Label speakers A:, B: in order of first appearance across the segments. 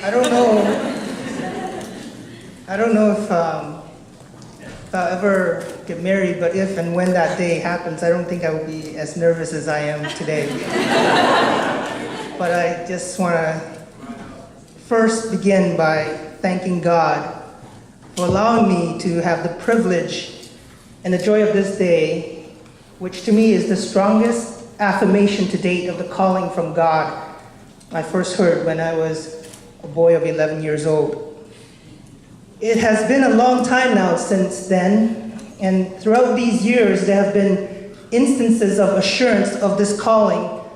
A: I don't know. I don't know if I'll ever get married, but if and when that day happens, I don't think I will be as nervous as I am today. But I just want to first begin by thanking God for allowing me to have the privilege and the joy of this day, which to me is the strongest affirmation to date of the calling from God I first heard when I was a boy of 11 years old. It has been a long time now since then, and throughout these years there have been instances of assurance of this calling,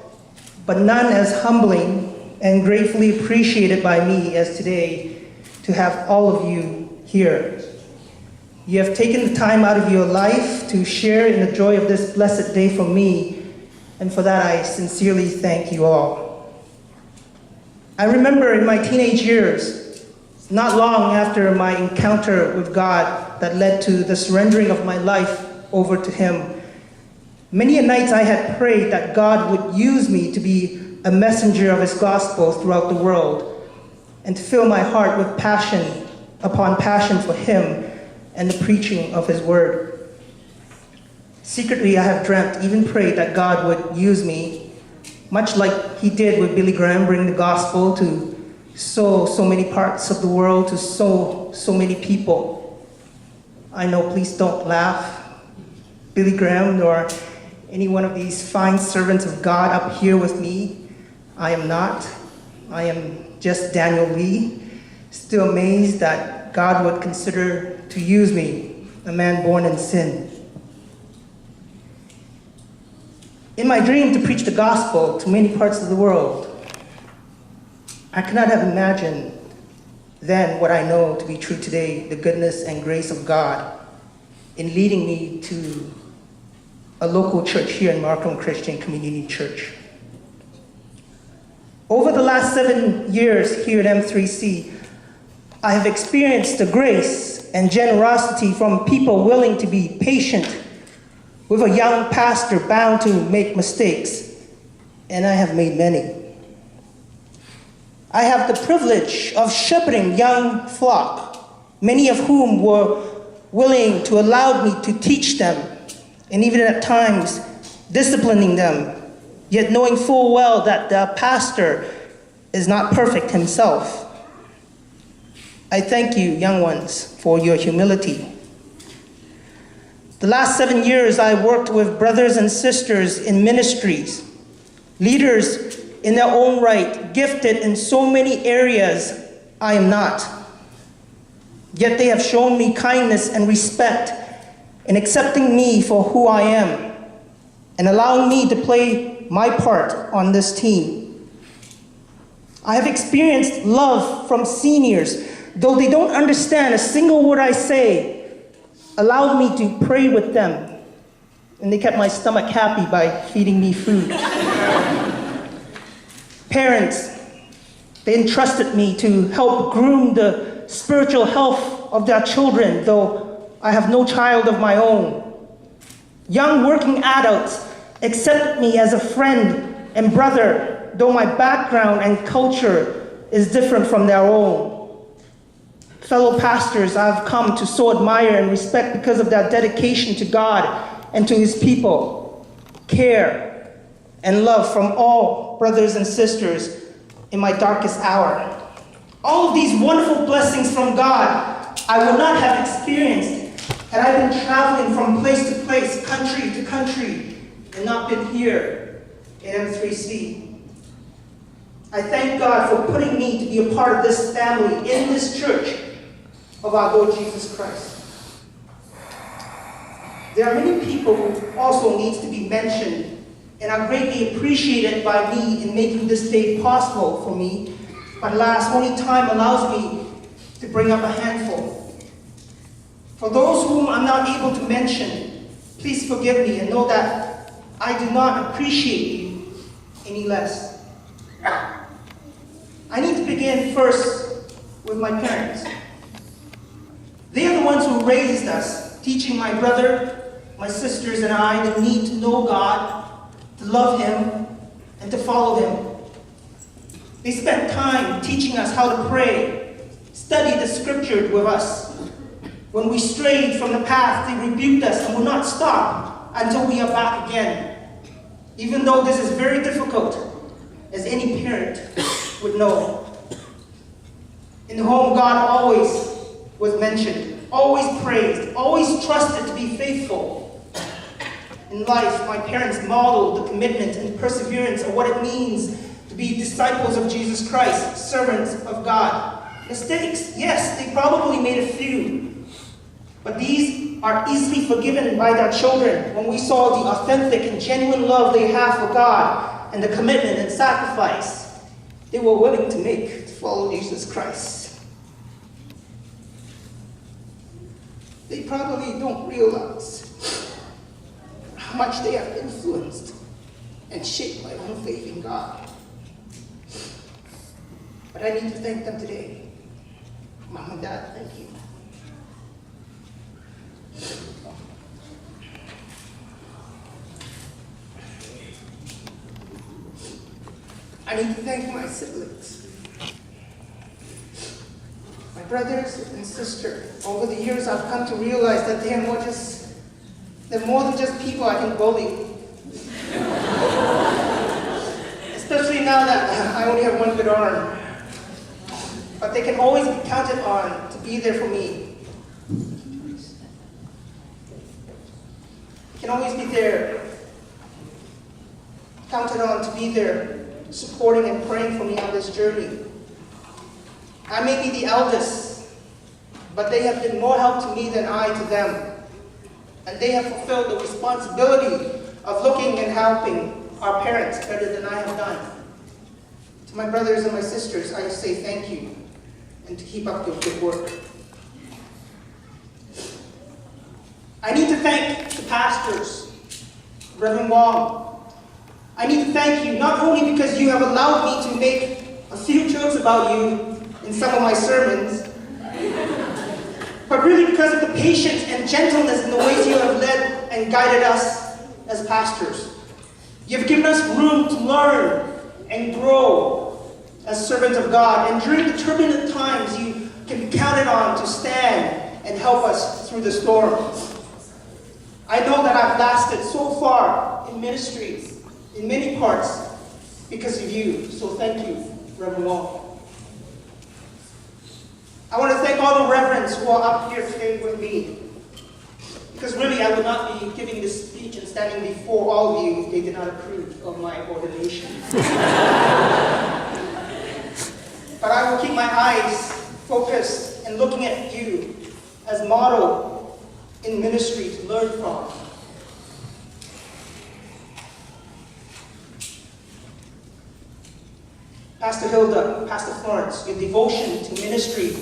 A: but none as humbling and gratefully appreciated by me as today to have all of you here. You have taken the time out of your life to share in the joy of this blessed day for me, and for that I sincerely thank you all. I remember in my teenage years, not long after my encounter with God that led to the surrendering of my life over to Him, many a nights I had prayed that God would use me to be a messenger of His gospel throughout the world and to fill my heart with passion upon passion for Him and the preaching of His word. Secretly, I have dreamt, even prayed that God would use me, much like He did with Billy Graham, bring the gospel to so many parts of the world, to so many people. I know, please don't laugh, Billy Graham, nor any one of these fine servants of God up here with me. I am not. I am just Daniel Lee, still amazed that God would consider to use me, a man born in sin. In my dream to preach the gospel to many parts of the world, I could not have imagined then what I know to be true today, the goodness and grace of God in leading me to a local church here in Markham Christian Community Church. Over the last 7 years here at M3C, I have experienced the grace and generosity from people willing to be patient with a young pastor bound to make mistakes, and I have made many. I have the privilege of shepherding young flock, many of whom were willing to allow me to teach them, and even at times disciplining them, yet knowing full well that the pastor is not perfect himself. I thank you, young ones, for your humility. The last 7 years, I worked with brothers and sisters in ministries, leaders in their own right, gifted in so many areas I am not. Yet they have shown me kindness and respect in accepting me for who I am and allowing me to play my part on this team. I have experienced love from seniors, though they don't understand a single word I say, allowed me to pray with them, and they kept my stomach happy by feeding me food. Parents, they entrusted me to help groom the spiritual health of their children, though I have no child of my own. Young working adults accepted me as a friend and brother, though my background and culture is different from their own. Fellow pastors I've come to so admire and respect because of their dedication to God and to His people, care and love from all brothers and sisters in my darkest hour. All of these wonderful blessings from God I would not have experienced had I been traveling from place to place, country to country, and not been here at M3C. I thank God for putting me to be a part of this family in this church of our Lord Jesus Christ. There are many people who also needs to be mentioned and are greatly appreciated by me in making this day possible for me, but alas, only time allows me to bring up a handful. For those whom I'm not able to mention, please forgive me and know that I do not appreciate you any less. I need to begin first with my parents. They are the ones who raised us, teaching my brother, my sisters, and I the need to know God, to love Him, and to follow Him. They spent time teaching us how to pray, study the scripture with us. When we strayed from the path, they rebuked us and would not stop until we are back again. Even though this is very difficult, as any parent would know. In the home, God always was mentioned, always praised, always trusted to be faithful. In life, my parents modeled the commitment and perseverance of what it means to be disciples of Jesus Christ, servants of God. Mistakes, yes, they probably made a few. But these are easily forgiven by their children when we saw the authentic and genuine love they have for God and the commitment and sacrifice they were willing to make to follow Jesus Christ. They probably don't realize how much they have influenced and shaped my own faith in God. But I need to thank them today. Mom and Dad, thank you. I need to thank my siblings, my brothers and sister. Over the years, I've come to realize that they're more than just people I can bully. Especially now that I only have one good arm. But they can always be counted on to be there for me. They can always be there, counted on to be there, supporting and praying for me on this journey. I may be the eldest, but they have been more help to me than I to them. And they have fulfilled the responsibility of looking and helping our parents better than I have done. To my brothers and my sisters, I say thank you, and to keep up the good work. I need to thank the pastors, Reverend Wong. I need to thank you not only because you have allowed me to make a few jokes about you in some of my sermons, but really because of the patience and gentleness in the ways you have led and guided us as pastors. You've given us room to learn and grow as servants of God, and during the turbulent times, you can be counted on to stand and help us through the storm. I know that I've lasted so far in ministry, in many parts, because of you. So thank you, Reverend Wong. I want to thank all the reverends who are up here today with me. Because really, I would not be giving this speech and standing before all of you if they did not approve of my ordination. But I will keep my eyes focused and looking at you as model in ministry to learn from. Pastor Hilda, Pastor Florence, your devotion to ministry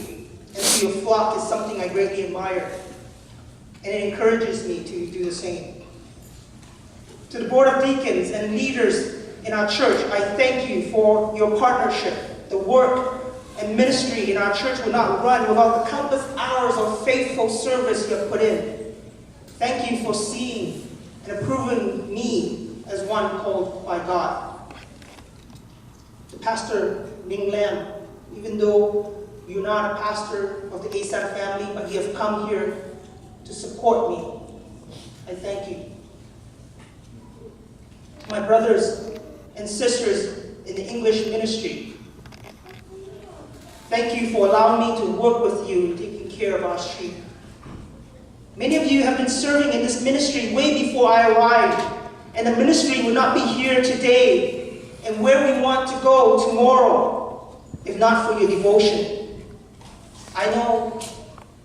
A: and to your flock is something I greatly admire, and it encourages me to do the same. To the board of deacons and leaders in our church, I thank you for your partnership. The work and ministry in our church will not run without the countless hours of faithful service you have put in. Thank you for seeing and approving me as one called by God. To Pastor Ming Lam, even though you're not a pastor of the ASAP family, but you have come here to support me, I thank you. To my brothers and sisters in the English ministry, thank you for allowing me to work with you in taking care of our sheep. Many of you have been serving in this ministry way before I arrived, and the ministry would not be here today and where we want to go tomorrow, if not for your devotion. I know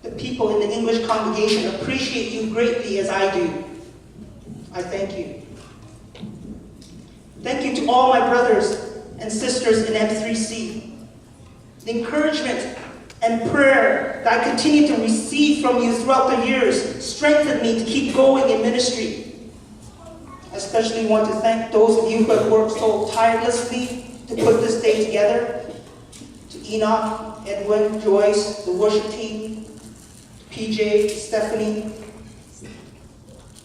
A: the people in the English congregation appreciate you greatly as I do. I thank you. Thank you to all my brothers and sisters in M3C. The encouragement and prayer that I continue to receive from you throughout the years strengthened me to keep going in ministry. I especially want to thank those of you who have worked so tirelessly to put this day together. To Enoch, Edwin, Joyce, the worship team, PJ, Stephanie.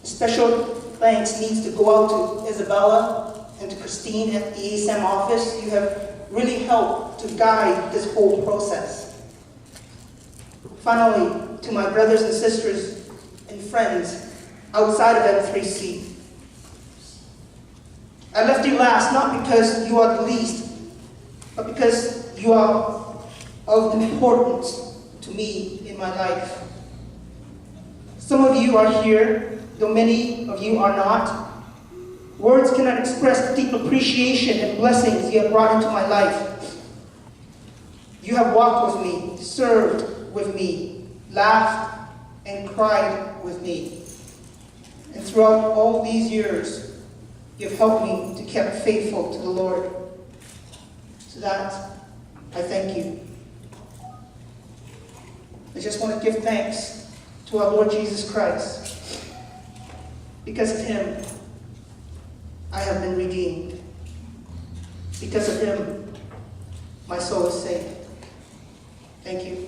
A: Special thanks needs to go out to Isabella and to Christine at the ASAM office. You have really helped to guide this whole process. Finally, to my brothers and sisters and friends outside of M3C, I left you last not because you are the least, but because you are of importance to me in my life. Some of you are here, though many of you are not. Words cannot express the deep appreciation and blessings you have brought into my life. You have walked with me, served with me, laughed and cried with me. And throughout all these years, you have helped me to keep faithful to the Lord. So that, I thank you. I just want to give thanks to our Lord Jesus Christ. Because of him, I have been redeemed. Because of him, my soul is saved. Thank you.